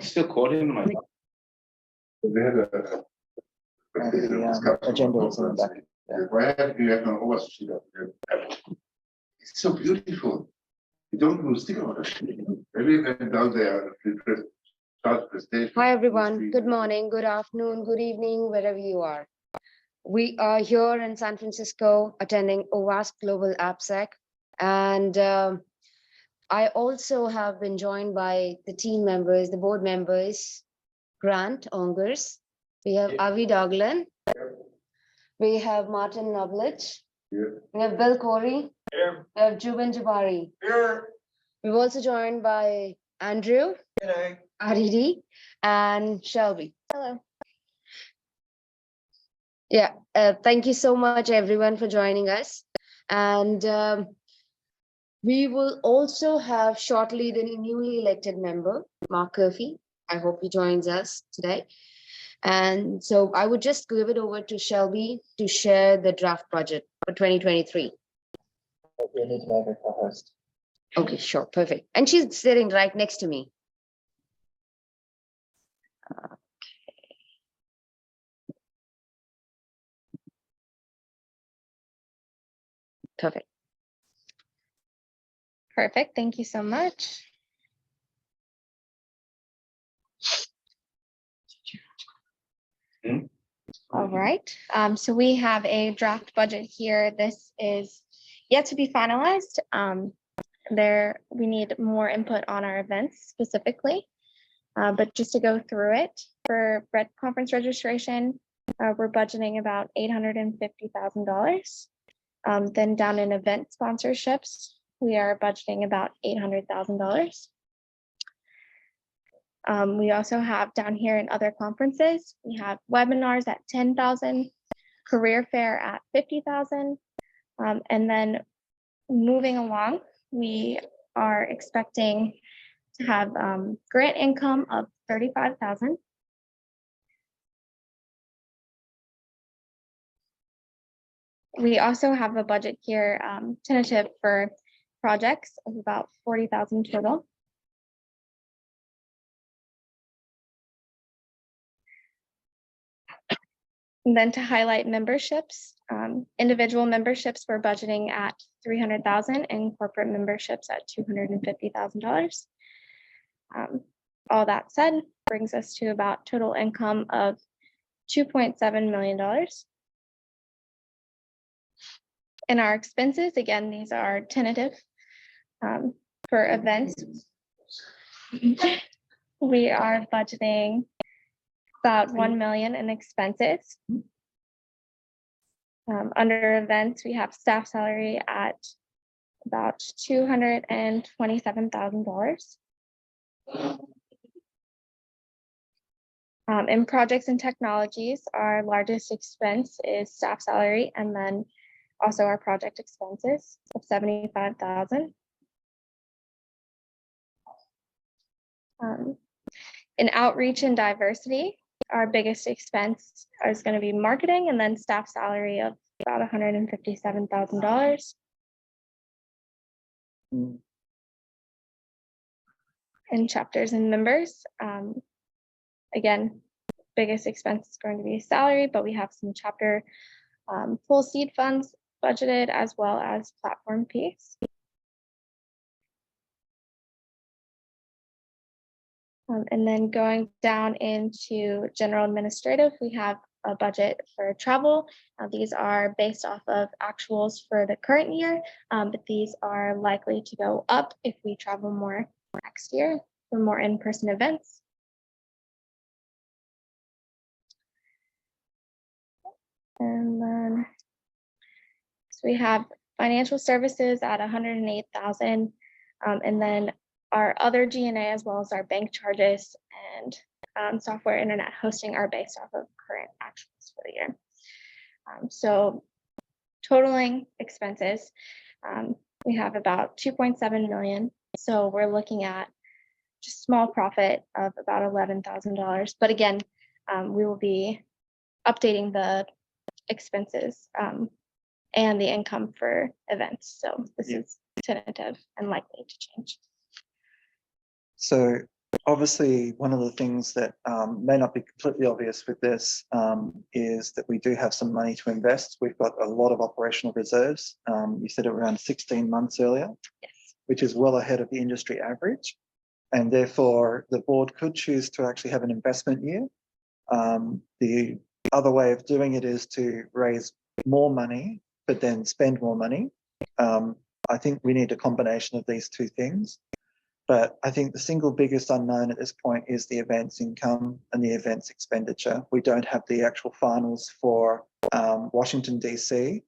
Still call him. We had The agenda was in the back. Why have you an OWASP sheet up here? It's so beautiful. You don't lose stick on it. Maybe went down there. Hi everyone, good morning, good afternoon, good evening, wherever you are. We are here in San Francisco attending OWASP Global AppSec, and I also have been joined by the team members, the board members, Grant Ongers, we have Avi Doglan, we have Martin Noblich, we have Bill Corey, we have Juban Jabari. We've also joined by Andrew, RDD, and Shelby. Hello. Yeah, thank you so much everyone for joining us. And we will also have shortly the newly elected member, Mark Curfey. I hope he joins us today. And so I would just give it over to Shelby to share the draft budget for 2023. We need to have a co-host. Okay, sure, perfect. And she's sitting right next to me. Perfect. Perfect. Thank you so much. All right. So we have a draft budget here. This is yet to be finalized. We need more input on our events specifically. But just to go through it, for Red Conference registration, we're budgeting about $850,000. Then down in event sponsorships, we are budgeting about $800,000. We also have down here in other conferences, we have webinars at $10,000, career fair at $50,000. And then moving along, we are expecting to have grant income of $35,000. We also have a budget here tentative for projects of about $40,000 total. And then to highlight memberships, individual memberships we're budgeting at $300,000 and corporate memberships at $250,000. All that said brings us to about total income of $2.7 million. In our expenses, again, these are tentative for events. We are budgeting about $1 million in expenses. Under events, we have staff salary at about $227,000. In projects and technologies, our largest expense is staff salary, and then also our project expenses of $75,000. In outreach and diversity, our biggest expense is going to be marketing, and then staff salary of about $157,000. In chapters and members, again, biggest expense is going to be salary, but we have some chapter full seed funds budgeted as well as platform fees. And then going down into general administrative, we have a budget for travel. These are based off of actuals for the current year, but these are likely to go up if we travel more next year for more in-person events. And then so we have financial services at $108,000, and then our other G&A as well as our bank charges and software internet hosting are based off of current actuals for the year. So totaling expenses, we have about $2.7 million. So we're looking at just small profit of about $11,000. But again, we will be updating the expenses and the income for events. So this is tentative and likely to change. So obviously, one of the things that may not be completely obvious with this is that we do have some money to invest. We've got a lot of operational reserves. You said around 16 months earlier, Yes. which is well ahead of the industry average. And therefore, the board could choose to actually have an investment year. The other way of doing it is to raise more money, but then spend more money. I think we need a combination of these two things. But I think the single biggest unknown at this point is the events income and the events expenditure. We don't have the actual finals for Washington, DC.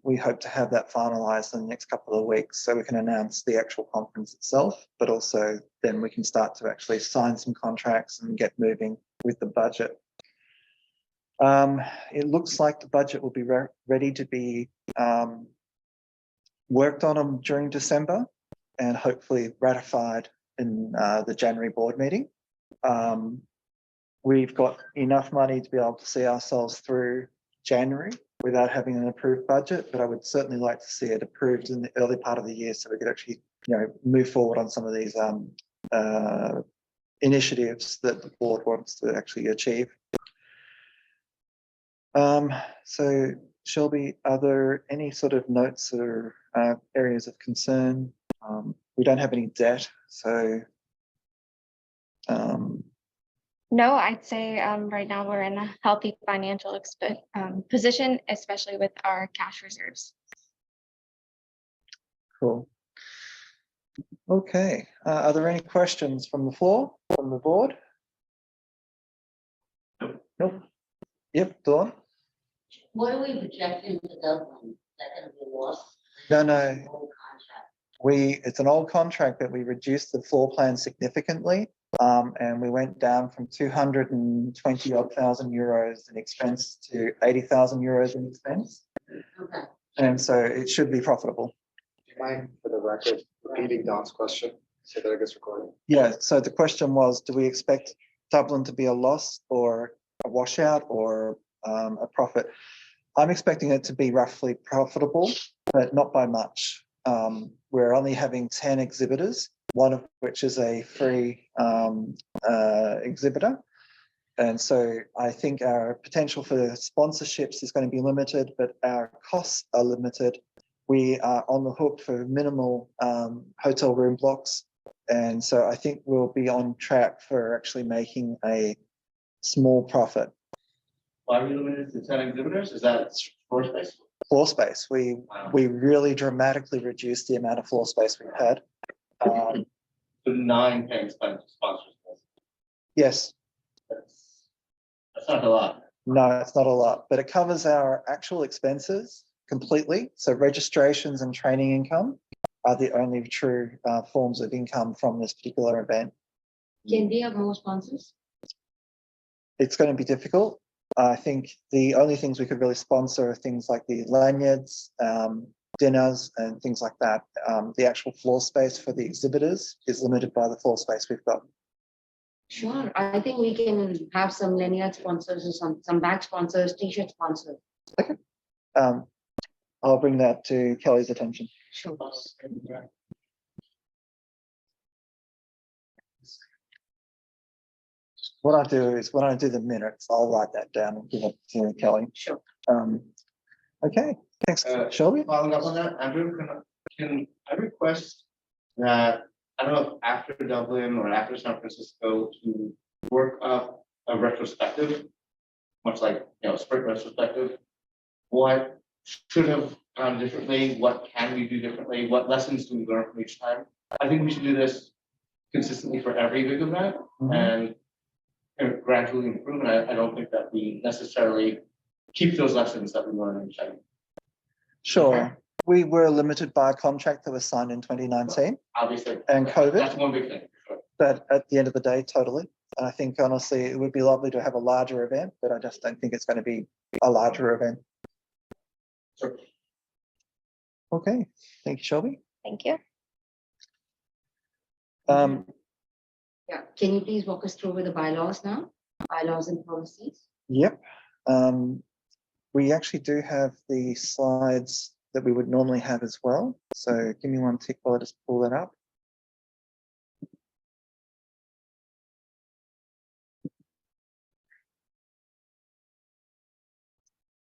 We hope to have that finalized in the next couple of weeks so we can announce the actual conference itself, but also then we can start to actually sign some contracts and get moving with the budget. It looks like the budget will be ready to be worked on during December and hopefully ratified in the January board meeting. We've got enough money to be able to see ourselves through January without having an approved budget, but I would certainly like to see it approved in the early part of the year so we could actually, move forward on some of these initiatives that the board wants to actually achieve. So Shelby, are there any sort of notes or areas of concern? We don't have any debt, so. No, I'd say right now we're in a healthy financial position, especially with our cash reserves. Cool. Okay, are there any questions from the floor, from the board? Nope. Yep, Dawn? What are we projecting for Dublin? Is that gonna be lost? No, no. Whole contract. It's an old contract that we reduced the floor plan significantly. And we went down from 220 odd thousand euros in expense to 80,000 euros in expense. Okay. And so it should be profitable. Do you mind, for the record, repeating Don's question so that it gets recorded? Yeah, so the question was, do we expect Dublin to be a loss or a washout or a profit? I'm expecting it to be roughly profitable, but not by much. We're only having 10 exhibitors, one of which is a free exhibitor. And so I think our potential for sponsorships is going to be limited, but our costs are limited. We are on the hook for minimal hotel room blocks. And so I think we'll be on track for actually making a small profit. Why are we limited to 10 exhibitors? Is that floor space? Floor space. We really dramatically reduced the amount of floor space we've had. So 9 paying sponsors. Yes. That's not a lot. No, it's not a lot, but it covers our actual expenses completely. So registrations and training income are the only true forms of income from this particular event. Can we have more sponsors? It's going to be difficult. I think the only things we could really sponsor are things like the lanyards, dinners and things like that. The actual floor space for the exhibitors is limited by the floor space we've got. Sure, I think we can have some linear sponsors or some bag sponsors, t-shirt sponsors. Okay. I'll bring that to Kelly's attention. Sure. What I do is when I do the minutes, I'll write that down and give it to Kelly. Sure. Okay, thanks, Shelby. Following up on that, Andrew, can I request that, I don't know, if after Dublin or after San Francisco, to work up a retrospective, much like, spring retrospective, what should have gone differently, what can we do differently, what lessons do we learn from each time? I think we should do this consistently for every big event and gradually improve. And I don't think that we necessarily keep those lessons that we learn in China. Sure. We were limited by a contract that was signed in 2019. Obviously. And COVID. That's one big thing. Sure. But at the end of the day, totally. And I think honestly, it would be lovely to have a larger event, but I just don't think it's going to be a larger event. Sure. Okay. Thank you, Shelby. Thank you. Yeah, can you please walk us through with the bylaws now? Bylaws and policies? Yep. We actually do have the slides that we would normally have as well. So give me one tick while I just pull that up.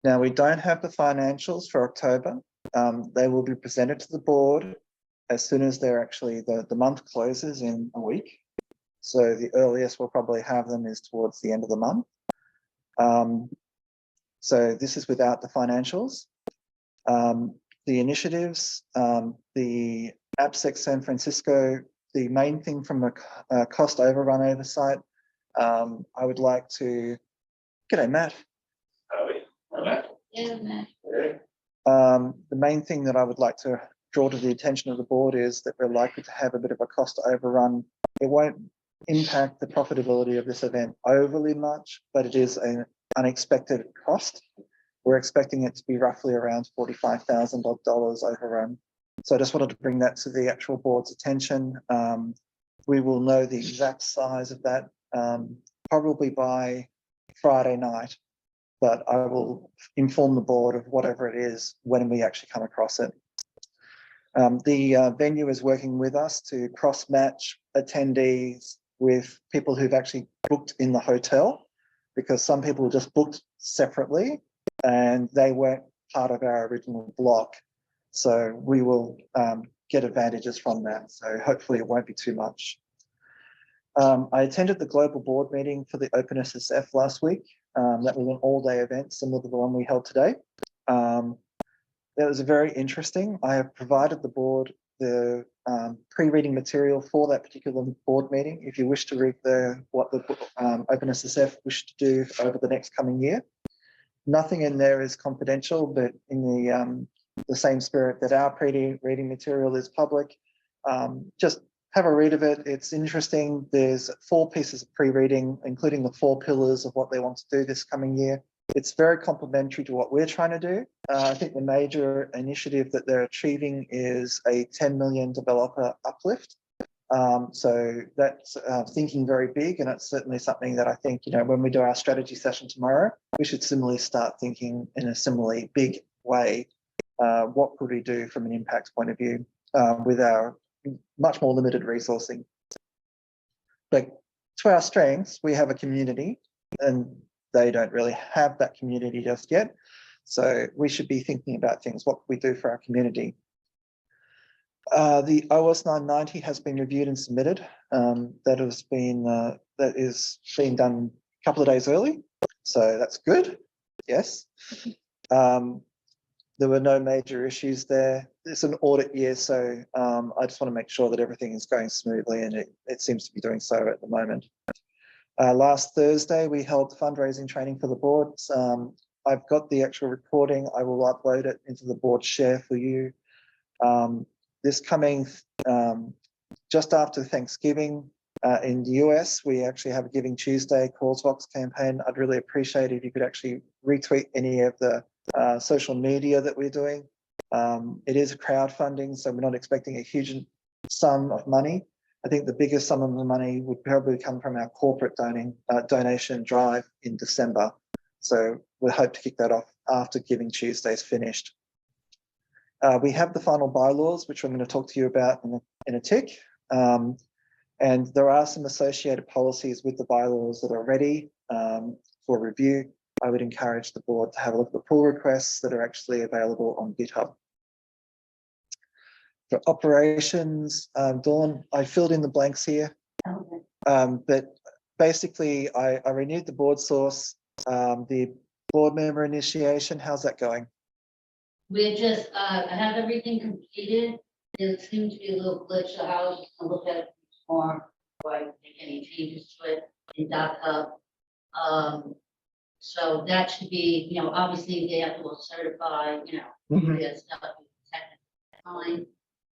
Now, we don't have the financials for October. They will be presented to the board as soon as they're actually, the month closes in a week. So the earliest we'll probably have them is towards the end of the month. So this is without the financials. The initiatives, the AppSec San Francisco, the main thing from a cost overrun oversight, I would like to, g'day Matt. The main thing that I would like to draw to the attention of the board is that we're likely to have a bit of a cost overrun. It won't impact the profitability of this event overly much, but it is an unexpected cost. We're expecting it to be roughly around $45,000 overrun. So I just wanted to bring that to the actual board's attention. We will know the exact size of that probably by Friday night, but I will inform the board of whatever it is when we actually come across it. The venue is working with us to cross-match attendees with people who've actually booked in the hotel, because some people just booked separately and they weren't part of our original block. So we will get advantages from that. So hopefully it won't be too much. I attended the global board meeting for the OpenSSF last week. That was an all-day event similar to the one we held today. That was very interesting. I have provided the board the pre-reading material for that particular board meeting if you wish to read what the OpenSSF wish to do over the next coming year. Nothing in there is confidential, but in the same spirit that our pre-reading material is public, just have a read of it. It's interesting. There's 4 pieces of pre-reading, including the 4 pillars of what they want to do this coming year. It's very complementary to what we're trying to do. I think the major initiative that they're achieving is a 10 million developer uplift. So that's thinking very big, and it's certainly something that I think, when we do our strategy session tomorrow, we should similarly start thinking in a similarly big way. What could we do from an impact point of view with our much more limited resourcing? But to our strengths, we have a community, and they don't really have that community just yet. So we should be thinking about things. What can we do for our community? The OWASP 990 has been reviewed and submitted. That is being done a couple of days early, so that's good. Yes. There were no major issues there. It's an audit year, so I just want to make sure that everything is going smoothly, and it seems to be doing so at the moment. Last Thursday, we held fundraising training for the boards. I've got the actual recording. I will upload it into the board share for you. This coming just after Thanksgiving in the US, we actually have a Giving Tuesday CauseVox campaign. I'd really appreciate it if you could actually retweet any of the social media that we're doing. It is crowdfunding, so we're not expecting a huge sum of money. I think the biggest sum of the money would probably come from our corporate donation drive in December. So we hope to kick that off after Giving Tuesday is finished. We have the final bylaws, which I'm going to talk to you about in a tick. And there are some associated policies with the bylaws that are ready for review. I would encourage the board to have a look at the pull requests that are actually available on GitHub. For operations, Dawn, I filled in the blanks here. But basically, I renewed the board source, the board member initiation. How's that going? We're just, I have everything completed. There seems to be a little glitch, so I was just gonna look at it more before I make any changes to it in .hub. So that should be, obviously they have to go certify, their stuff, technical fine.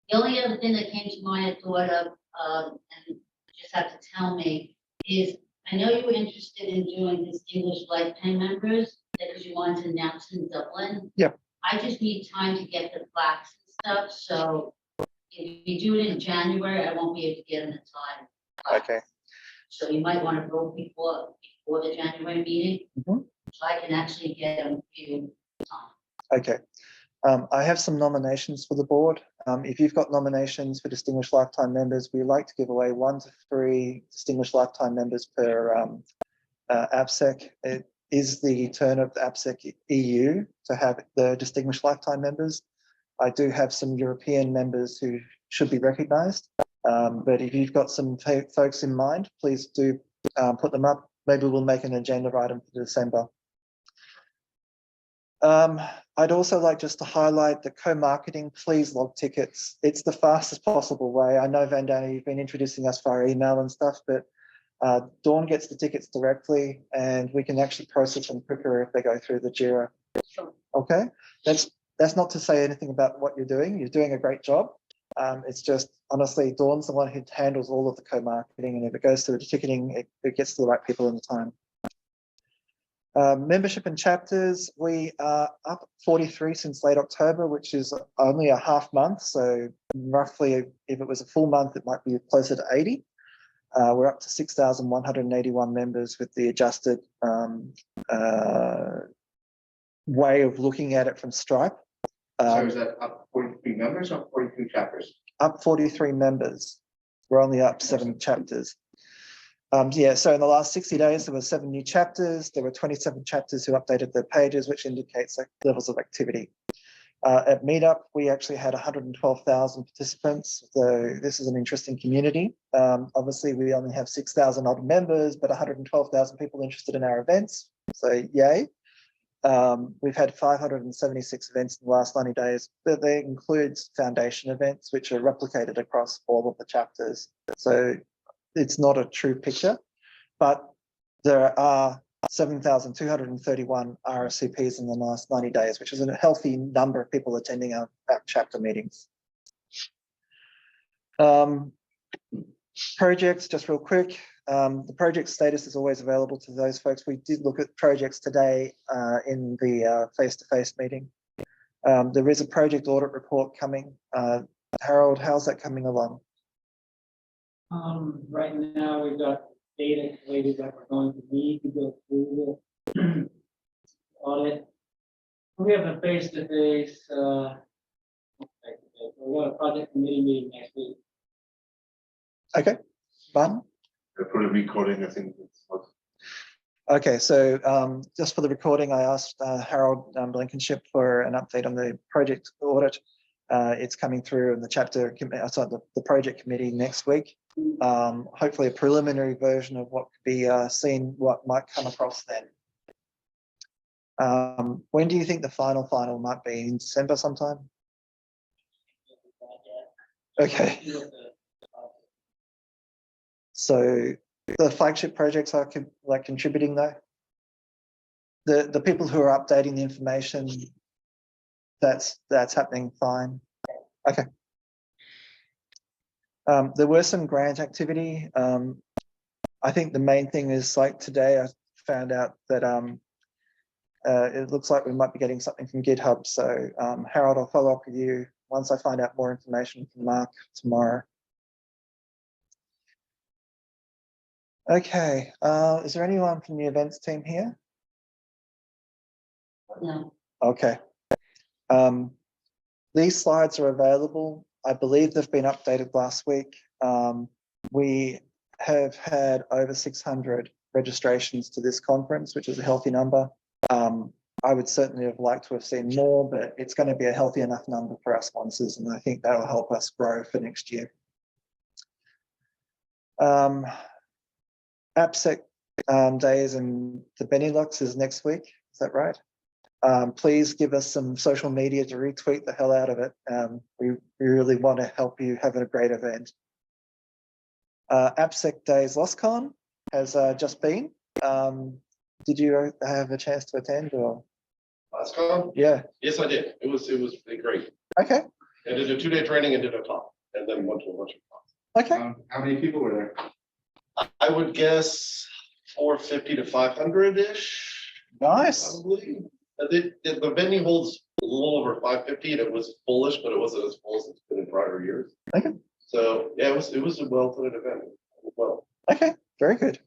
The only other thing that came to mind, I thought of, and you just have to tell me, is I know you were interested in doing distinguished lifetime members because you wanted to announce in Dublin. Yep. I just need time to get the plaques and stuff, so if you do it in January, I won't be able to get them in time. Okay. So you might want to vote before the January meeting, so I can actually get them to you time. Okay. I have some nominations for the board. If you've got nominations for distinguished lifetime members, we like to give away 1 to 3 distinguished lifetime members per AppSec. is the turn of the AppSec EU to have the distinguished lifetime members. I do have some European members who should be recognised, but if you've got some folks in mind, please do put them up. Maybe we'll make an agenda item for December. I'd also like just to highlight the co-marketing, please log tickets. It's the fastest possible way. I know, Vandana, you've been introducing us via email and stuff, but Dawn gets the tickets directly and we can actually process them quicker if they go through the JIRA. Sure. Okay, that's not to say anything about what you're doing. You're doing a great job. It's just, honestly, Dawn's the one who handles all of the co-marketing, and if it goes through the ticketing, it gets to the right people in the time. Membership and chapters, we are up 43 since late October, which is only a half month. So roughly, if it was a full month, it might be closer to 80. We're up to 6,181 members with the adjusted way of looking at it from Stripe. So is that up 43 members or 43 chapters? Up 43 members. We're only up 7 chapters. Yeah, so in the last 60 days, there were 7 new chapters. There were 27 chapters who updated their pages, which indicates like levels of activity. At Meetup, we actually had 112,000 participants. So this is an interesting community. Obviously, we only have 6,000 odd members, but 112,000 people interested in our events. So yay. We've had 576 events in the last 90 days, but that includes foundation events, which are replicated across all of the chapters. So it's not a true picture, but there are 7,231 RSCPs in the last 90 days, which is a healthy number of people attending our chapter meetings. Projects, just real quick. The project status is always available to those folks. We did look at projects today in the face-to-face meeting. There is a project audit report coming. Harold, how's that coming along? Right now, we've got data collated that we're going to need to go through the audit. We have a face-to-face, we got a project committee meeting next week. Okay, fun. For the recording, I think it's what. Okay, so just for the recording, I asked Harold Blankenship for an update on the project audit. It's coming through in the chapter, sorry, the project committee next week. Hopefully a preliminary version of what could be seen, what might come across then. When do you think the final might be? In December sometime? Okay. So the flagship projects are like contributing though? The people who are updating the information, that's happening fine. Okay. There were some grant activity. I think the main thing is like today I found out that it looks like we might be getting something from GitHub. So Harold, I'll follow up with you once I find out more information from Mark tomorrow. Okay, is there anyone from the events team here? No. Okay. These slides are available. I believe they've been updated last week. We have had over 600 registrations to this conference, which is a healthy number. I would certainly have liked to have seen more, but it's going to be a healthy enough number for our sponsors, and I think that will help us grow for next year. AppSec days in the Benelux is next week. Is that right? Please give us some social media to retweet the hell out of it. We really want to help you have a great event. AppSec Days LostCon has just been. Did you have a chance to attend or? LostCon? Yeah. Yes, I did. It was really great. Okay. I did a 2-day training and did a talk, and then went to a bunch of talks. Okay. How many people were there? I would guess 450 to 500-ish. Nice. Probably. The venue holds a little over 550, and it was fullish, but it wasn't as full as it's been in prior years. Okay. So yeah, it was a well-funded event. Well. Okay. Very good.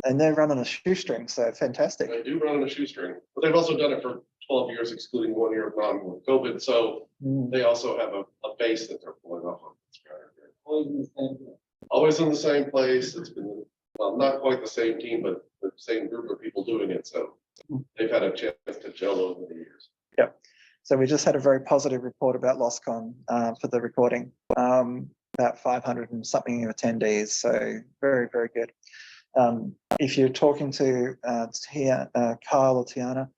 And they're running a shoestring, so fantastic. They do run on a shoestring, but they've also done it for 12 years, excluding 1 year of non-COVID. So they also have a base that they're pulling off of. Always in the same. Always in the same place. It's been, well, not quite the same team, but same group of people doing it, so they've had a chance to gel over the years. Yep. So we just had a very positive report about LOSCON for the recording. About 500 and something attendees. So very, very good. If you're talking to Kyle or Tiana,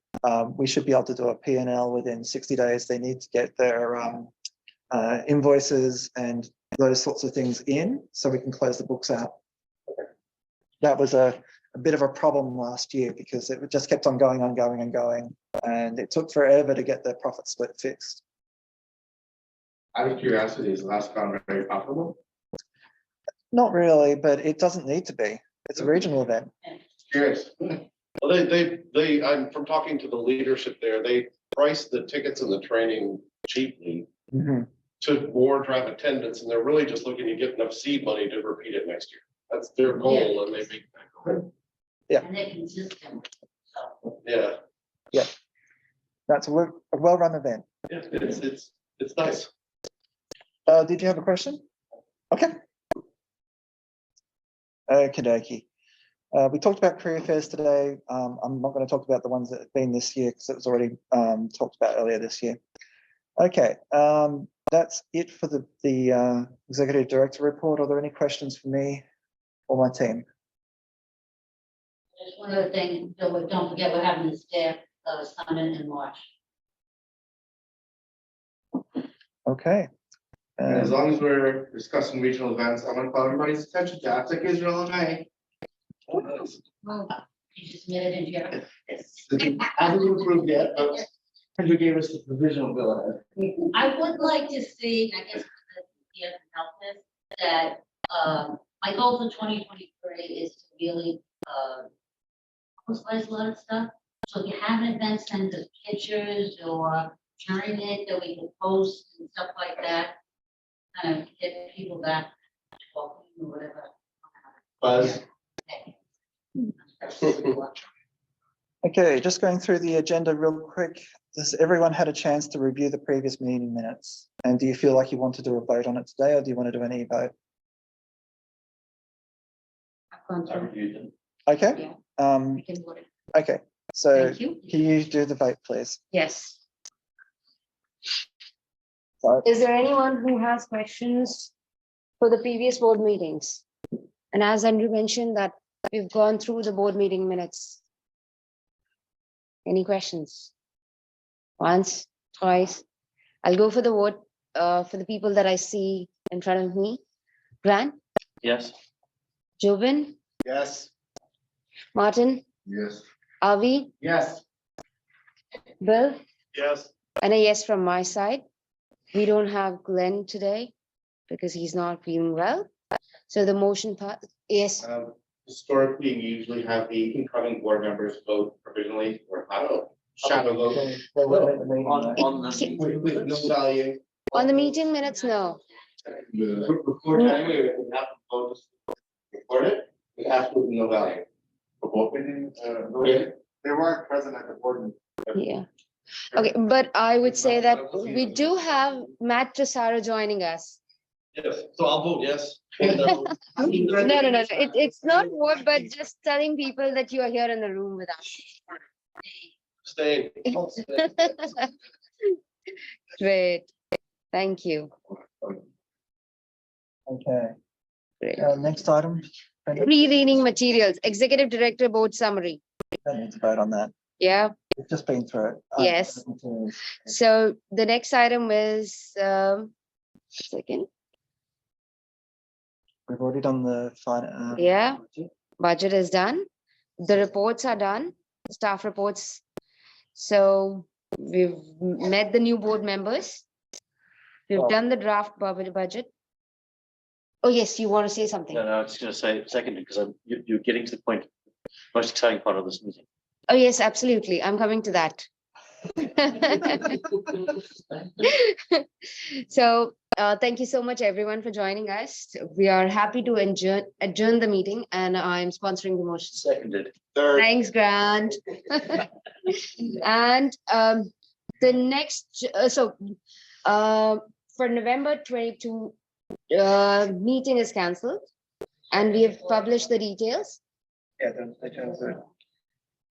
we should be able to do a P&L within 60 days. They need to get their invoices and those sorts of things in so we can close the books out. That was a bit of a problem last year because it just kept on going, and it took forever to get the profit split fixed. Out of curiosity, is LASCON very profitable? Not really, but it doesn't need to be. It's a regional event. Curious. Well, I'm from talking to the leadership there, they price the tickets and the training cheaply to more drive attendance, and they're really just looking to get enough seed money to repeat it next year. That's their goal, and they make that goal. Yeah. And they're consistent, so. Yeah, That's a well-run event. yeah, it's nice. Did you have a question? Okay. Okie dokie. We talked about career fairs today. I'm not going to talk about the ones that have been this year because it was already talked about earlier this year. Okay, that's it for the executive director report. Are there any questions for me or my team? Just one other thing, don't forget we're having the staff summit in March. Okay. And as long as we're discussing regional events, I'm gonna call everybody's attention to APSEC Israel in May. You just made it in here. Hasn't approved yet, but Andrew gave us the provisional bill. I would like to see, I guess, the help this, that, my goal for 2023 is to really, postalize a lot of stuff. So if you have an event, send us pictures or during it that we can post and stuff like that. Kind of get people back talking or whatever. Buzz. Okay, just going through the agenda real quick. Has everyone had a chance to review the previous meeting minutes? And do you feel like you want to do a vote on it today, or do you want to do an e-vote? I've gone I through. reviewed them. Okay. We can vote it. Okay. So Thank you. can you do the vote, please? Yes. Sorry. Is there anyone who has questions for the previous board meetings? And as Andrew mentioned that we've gone through the board meeting minutes. Any questions? Once, twice. I'll go for the vote for the people that I see in front of me. Grant, Yes. Jobin, Yes. Martin, Yes. Avi, Yes. Bill, Yes. and a yes from my side. We don't have Glenn today because he's not feeling well. So the motion passed. Yes. Historically, you usually have the incoming board members vote provisionally, or I don't know, shadow vote. On With no value. On the meeting minutes, no. Before January, we have to vote, record it, with absolutely no value. They weren't present at the board meeting. Yeah. Okay, but I would say that we do have Matt Tresaro joining us. Yes, so I'll vote yes. No. It's not what, but just telling people that you are here in the room with us. Stay. Great. Thank you. Okay. Great. Next item. Brenda? Pre-reading materials, Executive Director Board Summary. Don't need to vote on that. Yeah. We've just been through it. Yes. So the next item is, second, We've already done the final. Yeah. budget is done. The reports are done, staff reports. So we've met the new board members. We've Oh. done the draft budget. Oh, yes, you want to say something? No, I was going to say secondly, because you're getting to the point, most exciting part of this meeting. Oh, yes, absolutely. I'm coming to that. So thank you so much, everyone, for joining us. We are happy to adjourn the meeting, and I'm sponsoring the motion. Seconded. Thanks, Grant. And the next, for November 22, meeting is cancelled, and we have published the details. Yeah, the details are.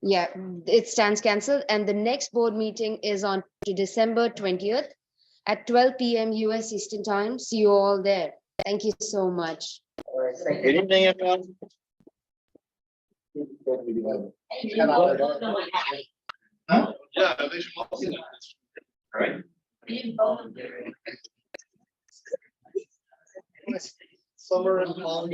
Yeah, it stands cancelled, and the next board meeting is on to December 20th at 12 p.m. US Eastern Time. See you all there. Thank you so much. Good evening, everyone. Yeah, they should all see that. Right? Summer and fall.